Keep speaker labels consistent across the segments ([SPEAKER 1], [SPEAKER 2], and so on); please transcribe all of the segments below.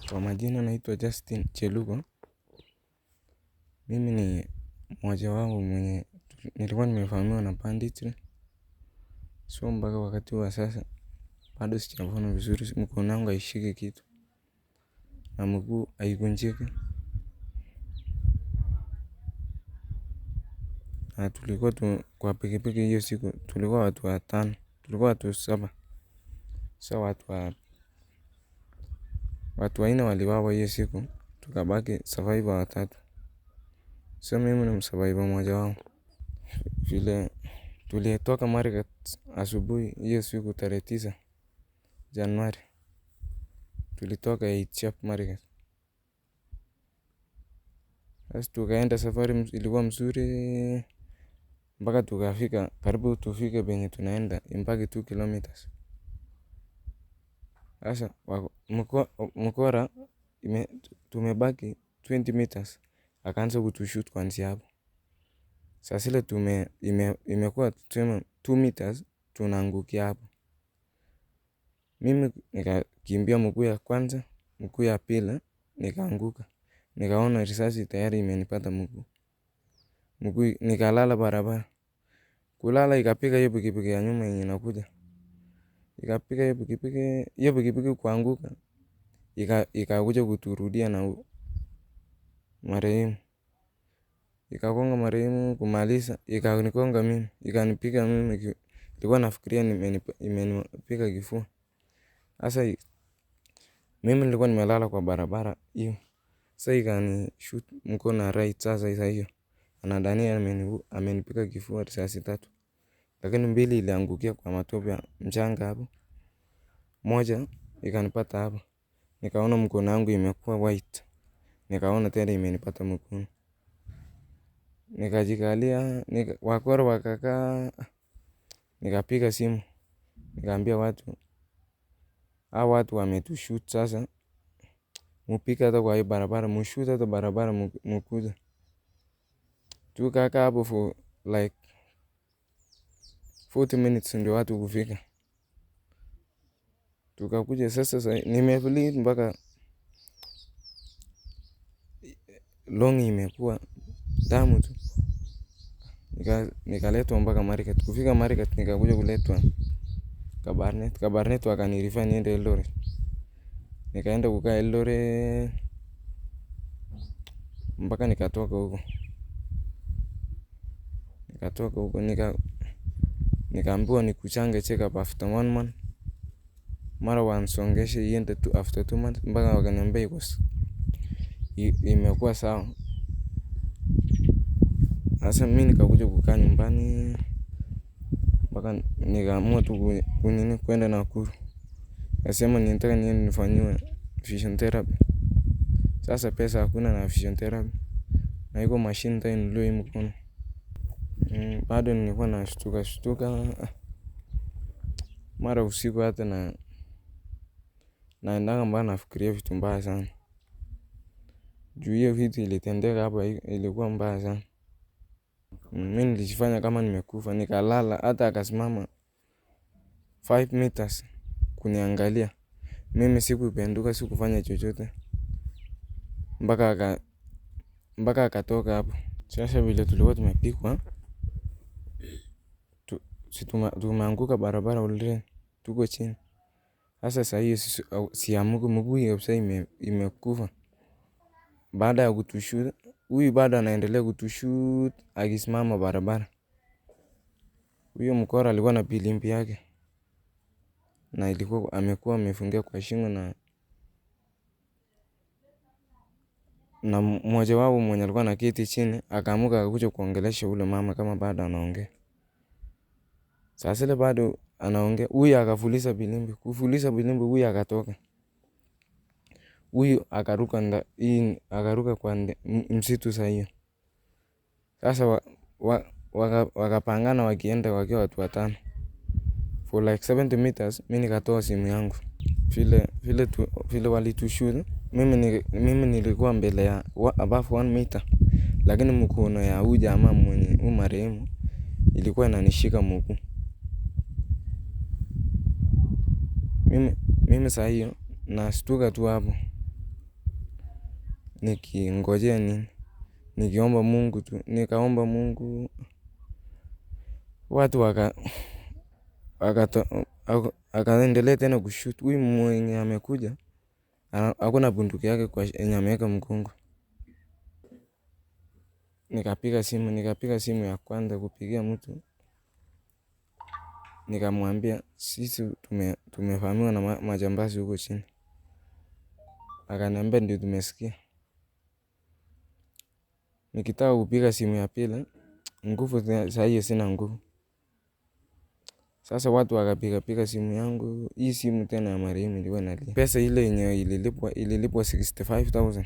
[SPEAKER 1] Kwa majina naitwa Justin Chelugo. Mimi ni mmoja wao mwenye nilikuwa nimevamiwa na banditry. So mpaka wakati wa sasa bado sijapona vizuri, mkono wangu haishiki kitu na mguu haikunjiki. Na tulikuwa kwa pikipiki hiyo siku tulikuwa watu watano, tulikuwa watu saba. So watu wanne waliuawa hiyo siku, tukabaki survivor watatu. So mimi ni msurvivor mmoja wao. Vile tulitoka Marigat asubuhi hiyo siku tarehe 9 Januari. Tulitoka 8 Marigat. Sasa tukaenda, safari ilikuwa mzuri mpaka tukafika karibu tufike penye tunaenda imbaki 2 kilometers. Sasa mkora tumebaki 20 meters, akaanza kutushoot kuanzia hapo. Sasa ile imekuwa tuseme 2 meters tunaangukia hapo. Mimi nikakimbia mguu ya kwanza, mguu ya pili nikaanguka. Nikaona risasi tayari imenipata mguu. Nikalala barabara. Kulala ikapiga hiyo pikipiki ya nyuma yenye inakuja. Ikapiga hiyo pikipiki kuanguka. Ikakuja kuturudia na marehemu. Ikagonga marehemu kumaliza, ikanigonga mimi, ikanipiga mimi. Nilikuwa nafikiria imenipiga kifua. Sasa mimi nilikuwa nimelala kwa barabara hiyo. Sasa ikanishoot mkono wa right. Sasa hiyo anadhania amenipiga kifua risasi 3, lakini 2 iliangukia kwa matope ya mchanga hapo. Moja ikanipata hapo. Nikaona mkono wangu imekuwa white. Nikaona tena imenipata mkono. Nikajikalia, wakora wakakaa. Nikapiga simu, nikaambia watu, hao watu wametushoot sasa. Mupige hata kwa hii barabara, mshoot hata barabara mkuja. Tukakaa hapo for like 40 minutes ndio watu kufika. Tukakuja sasa nimebleed mpaka long imekuwa damu tu. Nikaletwa mpaka Marigat. Kufika Marigat nikakuja kuletwa Kabarnet. Kabarnet wakanirifa niende Eldoret. Nikaenda kukaa Eldoret mpaka nikatoka huko. Nikaambiwa nikuchange check up after 1 month. Mara wansongeshe iende after 2 months mpaka wakaniambia imekuwa sawa. Sasa mimi nikakuja kukaa nyumbani mpaka nikaamua tu kwenda Nakuru. Nasema nitaka niende nifanyiwe vision therapy. Sasa pesa hakuna na vision therapy. Na iko machine nitainunua hii mkono. Bado nilikuwa nashtuka. Mara usiku hata naendanga mpaka nafikiria vitu mbaya sana. Juu hiyo vitu ilitendeka hapa ilikuwa mbaya sana. Mimi nilijifanya kama nimekufa, nikalala. Hata akasimama 5 meters kuniangalia. Mimi sikupenduka, sikufanya chochote mpaka akatoka hapo. Sasa vile tulikuwa tumepigwa, tumeanguka barabara already, tuko chini. Sasa saa hiyo siamuki, mguu kabisa imekufa. Baada ya kutushoot, huyu bado anaendelea kutushoot akisimama barabara. Huyo mkora alikuwa na filimbi yake na ilikuwa amekuwa amefungia kwa shingo na mmoja wao mwenye alikuwa anaketi chini akaamuka akakuja kuongelesha ule mama kama bado anaongea. Sasa ile bado anaongea, huyu akafuliza filimbi, kufuliza filimbi huyu akatoka. Huyu akaruka kwa msitu saa hiyo. Sasa wakapangana wakienda wakiwa watu 5 for like 70 meters. Mimi nikatoa simu yangu. Vile walitushoot, mimi nilikuwa mbele ya above 1 meter, lakini mkono ya huyu jamaa mwenye marehemu ilikuwa inanishika mguu. Mimi saa hiyo nashtuka tu hapo. nikingojea nini, nikiomba Mungu tu. Nikaomba Mungu, watu akaendelea tena kushoot. Huyu mwenye amekuja hakuna bunduki yake kwa yenye ameweka mgongo. Nikapiga simu ya kwanza kupigia mtu, nikamwambia sisi tumevamiwa na majambazi huko chini. Akaniambia ndio tumesikia. Nikitaka kupiga simu ya pili, nguvu saa hiyo sina nguvu. Sasa watu wakapiga simu yangu, hii simu tena ya marehemu ilikuwa inalia. Pesa ile yenye ililipwa 65,000.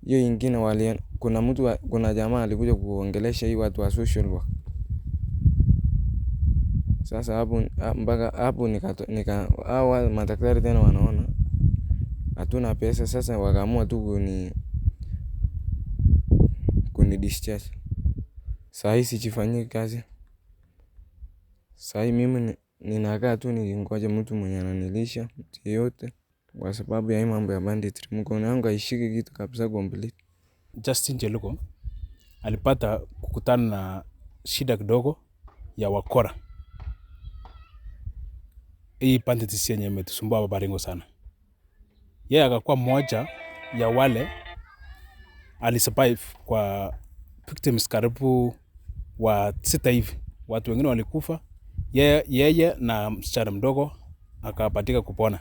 [SPEAKER 1] Hiyo ingine kuna jamaa alikuja kuongelesha hii watu wa social work. Sasa hapo hawa madaktari tena wanaona hatuna pesa. Sasa wakaamua tu kuni discharge. Saa hii sijifanyi kazi. Saa hii mimi ninakaa tu nikingoja mtu mwenye ananilisha yote, kwa sababu ya hii mambo ya banditry. Mkono wangu haishiki kitu kabisa complete.
[SPEAKER 2] Justin Chelugo alipata kukutana na shida kidogo ya wakora. Hii banditry yenye imetusumbua hapa Baringo sana. Yeye akakuwa mmoja ya wale alisurvive kwa victims karibu wa 6 hivi. Watu wengine walikufa, yeye na msichana mdogo akapatika kupona.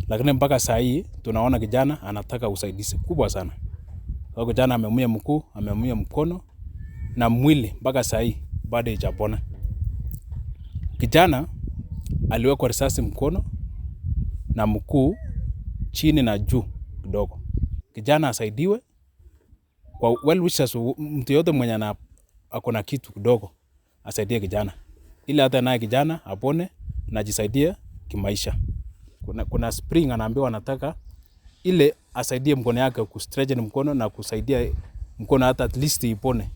[SPEAKER 2] Lakini mpaka saa hii tunaona kijana anataka usaidizi kubwa sana. Kwa kijana ameumia mguu, ameumia mkono na mwili mpaka saa hii bado haijapona. Kijana aliwekwa risasi mkono na mguu chini na juu kidogo. Kijana asaidiwe kwa well wishes, mtu yote mwenye ako na kitu kidogo asaidie kijana, ili hata naye kijana apone na jisaidie kimaisha. Kuna spring anaambiwa anataka ile asaidie mkono yake, kustretch mkono na kusaidia mkono hata at least ipone.